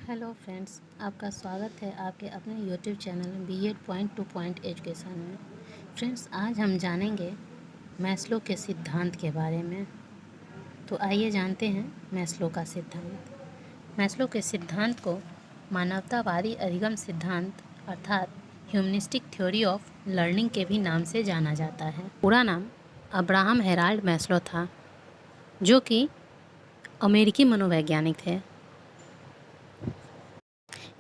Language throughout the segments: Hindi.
हेलो फ्रेंड्स, आपका स्वागत है आपके अपने YouTube channel BEd point to point education में। फ्रेंड्स, आज हम जानेंगे मैस्लो के सिद्धांत के बारे में। तो आइए जानते हैं मैस्लो का सिद्धांत। मैस्लो के सिद्धांत को मानवतावादी अधिगम सिद्धांत अर्थात ह्यूमनिस्टिक थ्योरी ऑफ लर्निंग के भी नाम से जाना जाता है। पूरा नाम अब्राहम हेराल्ड मैस्लो था, जो कि अमेरिकी मनोवैज्ञानिक थे।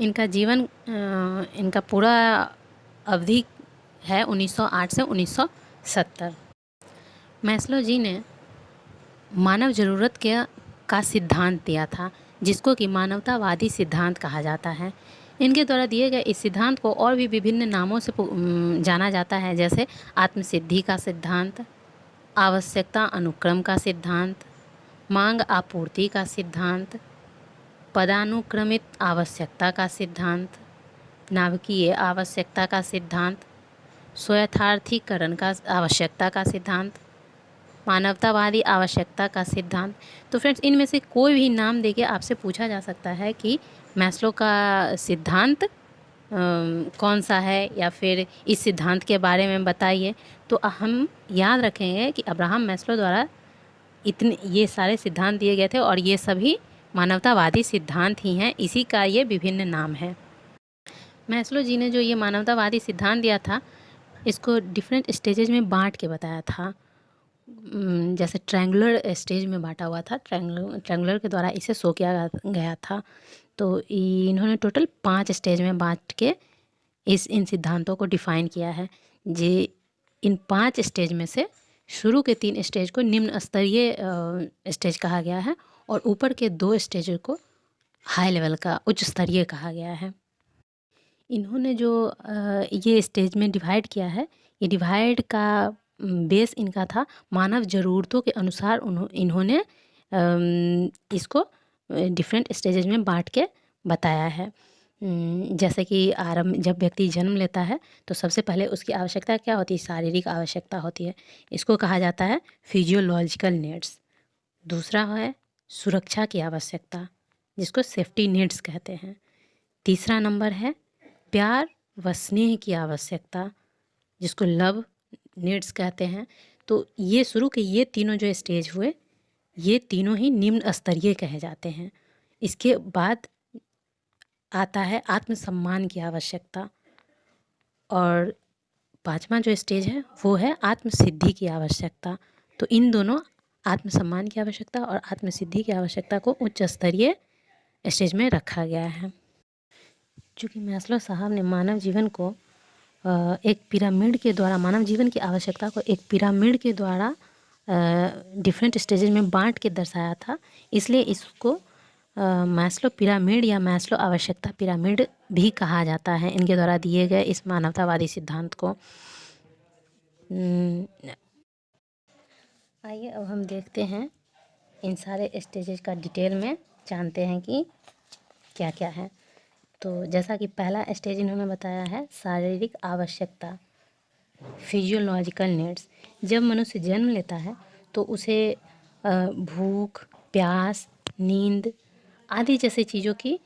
इनका पूरा अवधि है 1908 से 1970। मैस्लो जी ने मानव ज़रूरत का सिद्धांत दिया था, जिसको कि मानवतावादी सिद्धांत कहा जाता है। इनके द्वारा दिए गए इस सिद्धांत को और भी विभिन्न नामों से जाना जाता है, जैसे आत्मसिद्धि का सिद्धांत, आवश्यकता अनुक्रम का सिद्धांत, मांग आपूर्ति का सिद्धांत, पदानुक्रमित आवश्यकता का सिद्धांत, नाभिकीय आवश्यकता का सिद्धांत, स्वयथार्थीकरण का आवश्यकता का सिद्धांत, मानवतावादी आवश्यकता का सिद्धांत। तो फ्रेंड्स, इनमें से कोई भी नाम देके आपसे पूछा जा सकता है कि मैस्लो का सिद्धांत कौन सा है, या फिर इस सिद्धांत के बारे में बताइए। तो हम याद रखेंगे कि अब्राहम मैस्लो द्वारा ये सारे सिद्धांत दिए गए थे, और ये सभी मानवतावादी सिद्धांत ही हैं। इसी का ये विभिन्न नाम है। मैस्लो जी ने जो ये मानवतावादी सिद्धांत दिया था, इसको डिफरेंट स्टेजेज में बांट के बताया था। जैसे ट्रायंगुलर स्टेज में बांटा हुआ था, ट्रायंगुलर के द्वारा इसे शो किया गया था। तो इन्होंने टोटल 5 स्टेज में बांट के इन सिद्धांतों को डिफाइन किया है। जे इन 5 स्टेज में से शुरू के 3 स्टेज को निम्न स्तरीय स्टेज कहा गया है, और ऊपर के 2 स्टेज को हाई लेवल का उच्च स्तरीय कहा गया है। इन्होंने जो ये स्टेज में डिवाइड किया है, ये डिवाइड का बेस इनका था मानव ज़रूरतों के अनुसार इन्होंने इसको डिफरेंट स्टेजेज में बांट के बताया है। जैसे कि जब व्यक्ति जन्म लेता है तो सबसे पहले उसकी आवश्यकता क्या होती है? शारीरिक आवश्यकता होती है। इसको कहा जाता है फिजियोलॉजिकल नीड्स। दूसरा है सुरक्षा की आवश्यकता, जिसको सेफ्टी नीड्स कहते हैं। तीसरा नंबर है प्यार व स्नेह की आवश्यकता, जिसको लव नीड्स कहते हैं। तो ये शुरू के ये तीनों जो स्टेज हुए, ये तीनों ही निम्न स्तरीय कहे जाते हैं। इसके बाद आता है आत्मसम्मान की आवश्यकता, और 5वां जो स्टेज है वो है आत्मसिद्धि की आवश्यकता। तो इन दोनों आत्मसम्मान की आवश्यकता और आत्मसिद्धि की आवश्यकता को उच्च स्तरीय स्टेज में रखा गया है। चूँकि मैस्लो साहब ने मानव जीवन को एक पिरामिड के द्वारा, मानव जीवन की आवश्यकता को एक पिरामिड के द्वारा डिफरेंट स्टेजेज में बांट के दर्शाया था, इसलिए इसको मैस्लो पिरामिड या मैस्लो आवश्यकता पिरामिड भी कहा जाता है, इनके द्वारा दिए गए इस मानवतावादी सिद्धांत को। आइए अब हम देखते हैं इन सारे स्टेजेज का डिटेल में, जानते हैं कि क्या क्या है। तो जैसा कि पहला स्टेज इन्होंने बताया है शारीरिक आवश्यकता, फिजियोलॉजिकल नीड्स। जब मनुष्य जन्म लेता है तो उसे भूख, प्यास, नींद आदि जैसे चीज़ों की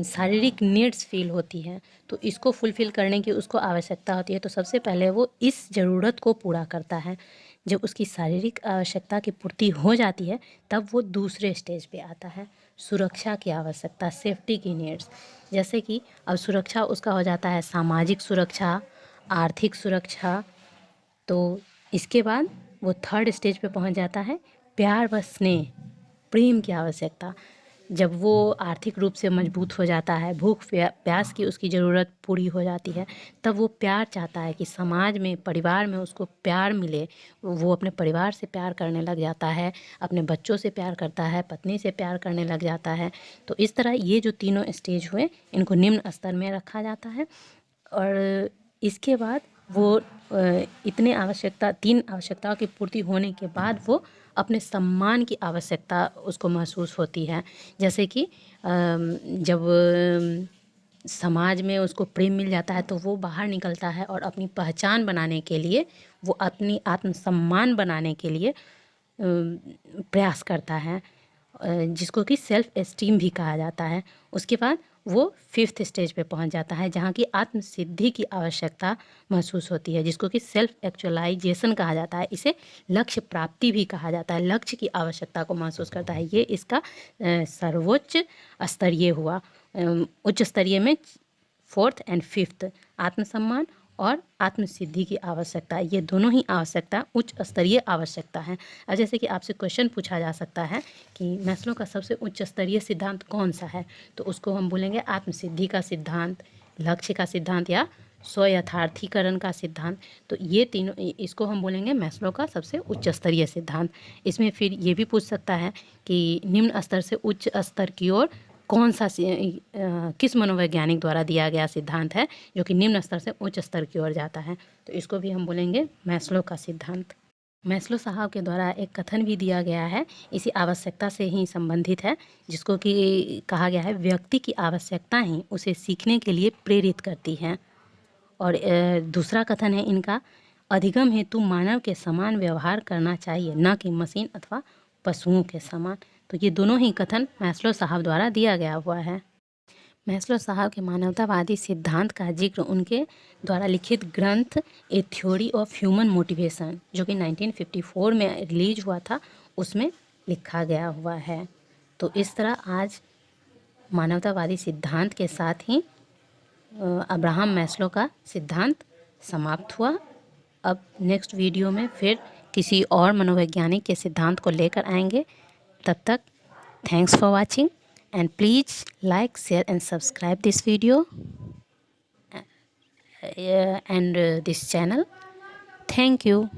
शारीरिक नीड्स फील होती हैं, तो इसको फुलफ़िल करने की उसको आवश्यकता होती है। तो सबसे पहले वो इस ज़रूरत को पूरा करता है। जब उसकी शारीरिक आवश्यकता की पूर्ति हो जाती है, तब वो दूसरे स्टेज पे आता है, सुरक्षा की आवश्यकता, सेफ्टी की नीड्स। जैसे कि अब सुरक्षा उसका हो जाता है सामाजिक सुरक्षा, आर्थिक सुरक्षा। तो इसके बाद वो थर्ड स्टेज पे पहुंच जाता है प्यार व स्नेह, प्रेम की आवश्यकता। जब वो आर्थिक रूप से मजबूत हो जाता है, भूख प्यास की उसकी ज़रूरत पूरी हो जाती है, तब वो प्यार चाहता है कि समाज में, परिवार में उसको प्यार मिले। वो अपने परिवार से प्यार करने लग जाता है, अपने बच्चों से प्यार करता है, पत्नी से प्यार करने लग जाता है। तो इस तरह ये जो तीनों स्टेज हुए, इनको निम्न स्तर में रखा जाता है। और इसके बाद वो तीन आवश्यकताओं की पूर्ति होने के बाद वो अपने सम्मान की आवश्यकता उसको महसूस होती है। जैसे कि जब समाज में उसको प्रेम मिल जाता है तो वो बाहर निकलता है और अपनी पहचान बनाने के लिए, वो अपनी आत्मसम्मान बनाने के लिए प्रयास करता है। जिसको कि सेल्फ एस्टीम भी कहा जाता है। उसके बाद वो 5th स्टेज पे पहुंच जाता है जहाँ की आत्म सिद्धि की आवश्यकता महसूस होती है, जिसको कि सेल्फ एक्चुअलाइजेशन कहा जाता है। इसे लक्ष्य प्राप्ति भी कहा जाता है, लक्ष्य की आवश्यकता को महसूस करता है। ये इसका सर्वोच्च स्तरीय हुआ। उच्च स्तरीय में 4th और 5th आत्मसम्मान और आत्मसिद्धि की आवश्यकता, ये दोनों ही आवश्यकता उच्च स्तरीय आवश्यकता है। अब जैसे कि आपसे क्वेश्चन पूछा जा सकता है कि मैस्लो का सबसे उच्च स्तरीय सिद्धांत कौन सा है, तो उसको हम बोलेंगे आत्मसिद्धि का सिद्धांत, लक्ष्य का सिद्धांत या स्व यथार्थीकरण का सिद्धांत। तो ये तीनों, इसको हम बोलेंगे मैस्लो का सबसे उच्च स्तरीय सिद्धांत। इसमें फिर ये भी पूछ सकता है कि निम्न स्तर से उच्च स्तर की ओर कौन सा किस मनोवैज्ञानिक द्वारा दिया गया सिद्धांत है जो कि निम्न स्तर से उच्च स्तर की ओर जाता है, तो इसको भी हम बोलेंगे मैस्लो का सिद्धांत। मैस्लो साहब के द्वारा एक कथन भी दिया गया है, इसी आवश्यकता से ही संबंधित है, जिसको कि कहा गया है व्यक्ति की आवश्यकता ही उसे सीखने के लिए प्रेरित करती है। और दूसरा कथन है इनका, अधिगम हेतु मानव के समान व्यवहार करना चाहिए, न कि मशीन अथवा पशुओं के समान। तो ये दोनों ही कथन मैस्लो साहब द्वारा दिया गया हुआ है। मैस्लो साहब के मानवतावादी सिद्धांत का जिक्र उनके द्वारा लिखित ग्रंथ ए थ्योरी ऑफ ह्यूमन मोटिवेशन, जो कि 1954 में रिलीज हुआ था, उसमें लिखा गया हुआ है। तो इस तरह आज मानवतावादी सिद्धांत के साथ ही अब्राहम मैस्लो का सिद्धांत समाप्त हुआ। अब नेक्स्ट वीडियो में फिर किसी और मनोवैज्ञानिक के सिद्धांत को लेकर आएंगे। तब तक thanks for watching and please like, share and subscribe this video and this channel. Thank you.